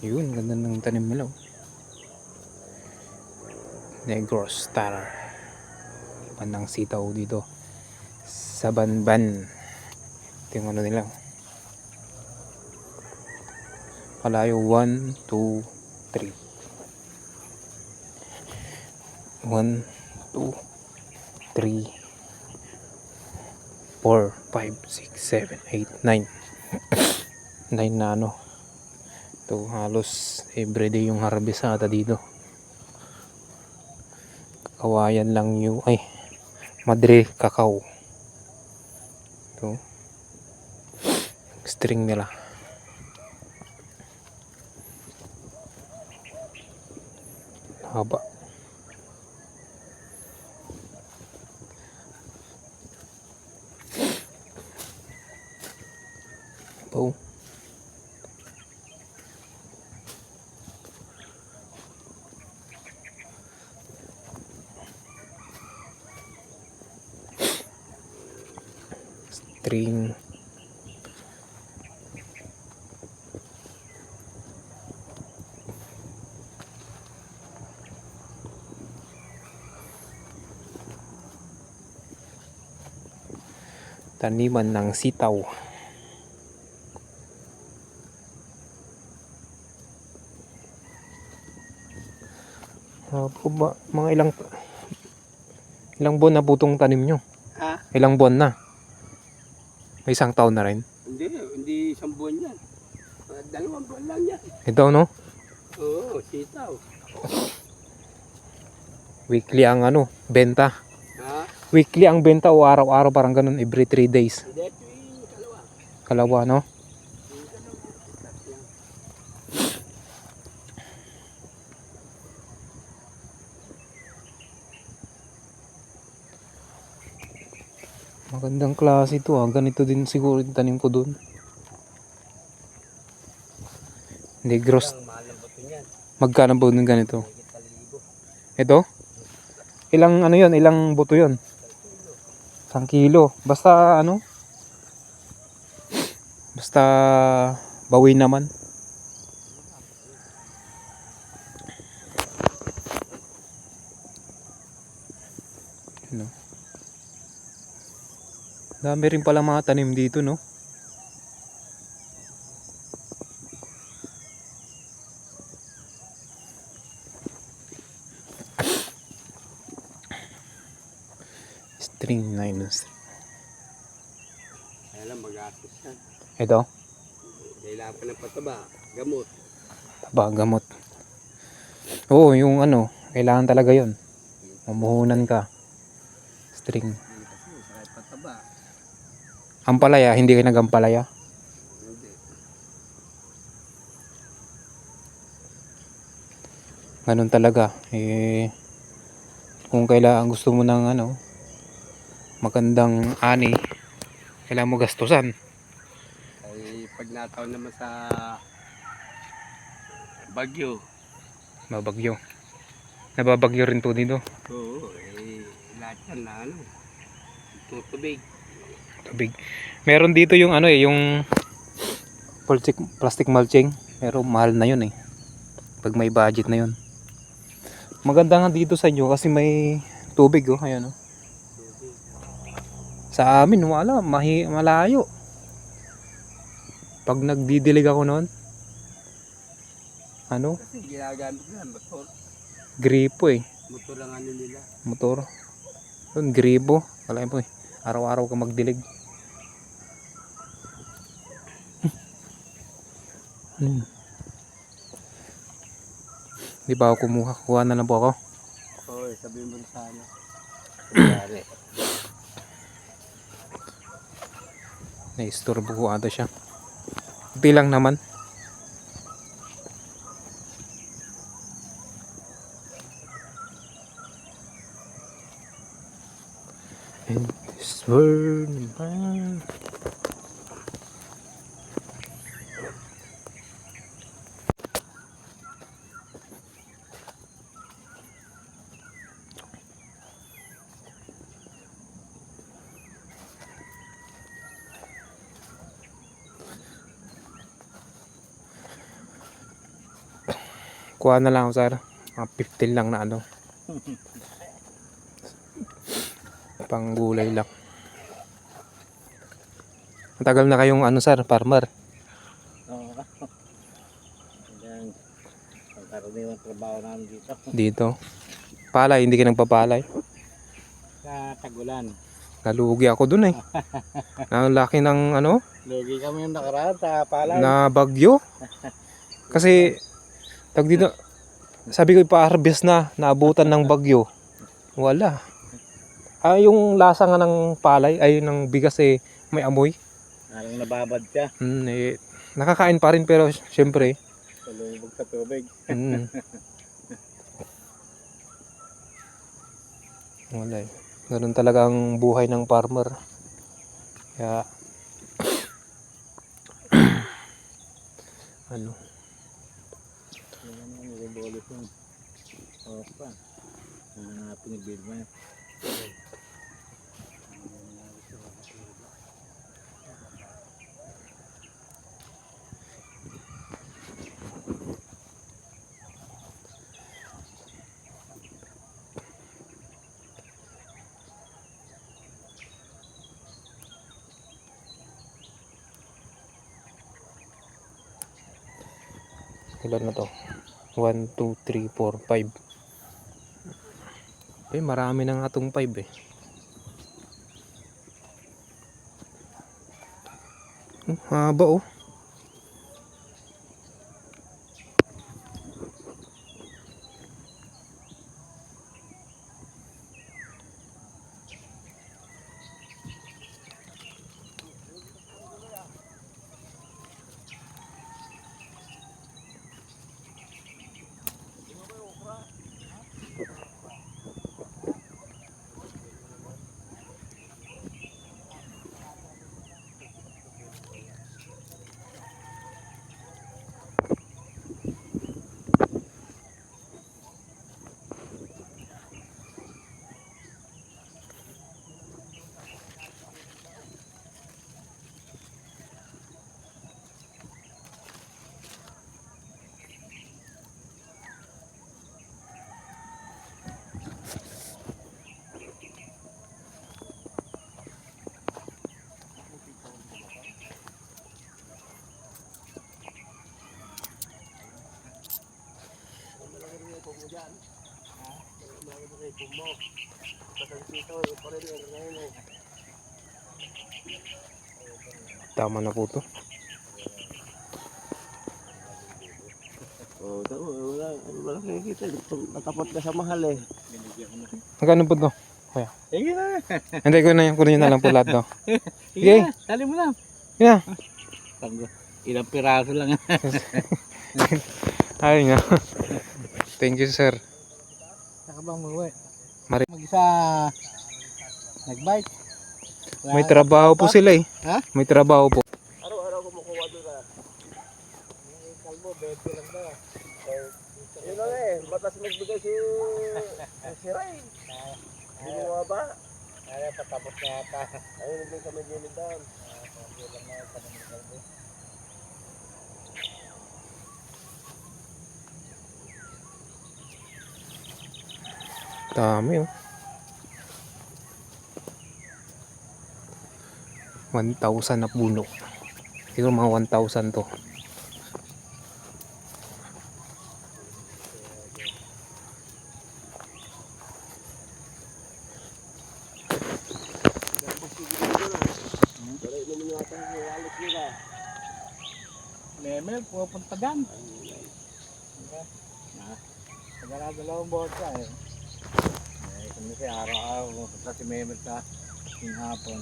Yun, ganda ng tanim nila. Negros Star. Panang sitaw dito. Sa Banban. Ito yung ano nila. Palayo 1, 2, 3. 1, 2, 3, 4, 5, 6, 7, 8, 9. 9 na ano. Ito halos everyday yung harvest ata dito. Kawayan lang yung Madre Cacao. Ito. String nila. Haba. Oh. String. Taniman ng sitaw. Mga ilang buwan na po itong tanim nyo? Ha? Ilang buwan na? May isang taon na rin? Hindi isang buwan yan. 2 buwan lang yan. Ito no? Oo, sitaw. Weekly ang benta. Ha? Weekly ang benta o araw-araw parang ganun every 3 days. Hindi, ito yung kalawa. Kalawa no? Yung kalawa, tatlo. Magandang klase ito ganito din siguro yung tanim ko dun. Negros. Mahal ng bato niyan. Magkano po ng ganito? 1,000. Ito? Ilang yon? Ilang buto yon? 1 kilo. Basta basta bawi naman. Ano? Dami rin pala mga tanim dito no? String 9. Kaya lang mag-atos yan. Ito? Kailangan pa ng pataba. Gamot. Gamot. Oo, yung kailangan talaga yon. Mamuhunan ka. String. Hindi kasi, sakay pataba. Ampalaya, hindi kayo nag-ampalaya? Hindi. Ganun talaga. Kung kailangan gusto mo ng magandang ani, kailangan mo gastusan. Ay, pag nataon naman sa bagyo. Mabagyo. Nababagyo rin to dito. Oo, lahat yan na tutubig. Tubig. Meron dito yung yung plastic mulching. Pero mahal na yun pag may budget na yun. Maganda nga dito sa inyo kasi may tubig ayan Tubig. Sa amin wala, malayo. Pag nagdidilig ako noon, Kasi ginagamit nila, motor. gripo Motor ang nila. motor. Doon gripo. Wala po araw-araw ka magdilig. Di ba ako kumuha? Kuha na lang po ako. Oo, sabihin mo sana. Kunyari. Na-istorbo ko ata siya. Kunti lang naman. In this world, man. Kuha na lang ako sir. Mga 15 lang na ano. Pang gulay lang. Matagal na kayong ano sir, farmer. Oo. Yan. Ang karaniwang trabaho namin dito. Dito. Palay, hindi ka nagpapalay. Sa tagulan. Nalugi ako dun eh. Ang laki ng ano, Lugi kami yung nakaraan sa palay. na bagyo. Kasi, tag dito, sabi ko ipa-harvest na, naabutan ng bagyo. Wala. Yung lasa nga ng palay, ay ng bigas eh, may amoy. Parang nababad ka. Nakakain pa rin pero syempre, Salubog sa tubig. wala eh. Ganun talaga ang buhay ng farmer. Kaya, ano, Yan ang nilibolis yung oras pa. Pinibid mo yan. ilan na to? 1, 2, 3, 4, 5. Marami na nga itong 5 eh. Haba oh. Tama na po to. Oo, wala nakikita. Natapot ka sa mahal eh. Magkano po to? Sige na. Hindi ko na kunin na lang po lahat to. Sige na. Dali mo na. Yeah. Ilang piraso lang. Ayun nga. Thank you sir. Saka ba umuwi? Mari- Mag-isa nagbike. May trabaho po sila eh. Ha? May trabaho po. Araw-araw kumukuha doon ah. Kalbo, 20 lang daw. Yun lang eh, batas magbigay si Ray. Binuha ba? Ay, patapos na yata. Ayun, naging kami unit down. Yun lang na, tanong ni Kalbo. Dami oh. 1,000 na puno. Siguro mga 1,000 to. Memel, pupunta dyan. Dalawang bota eh. Kung kasi araw-araw, pupunta si Memel sa hapon.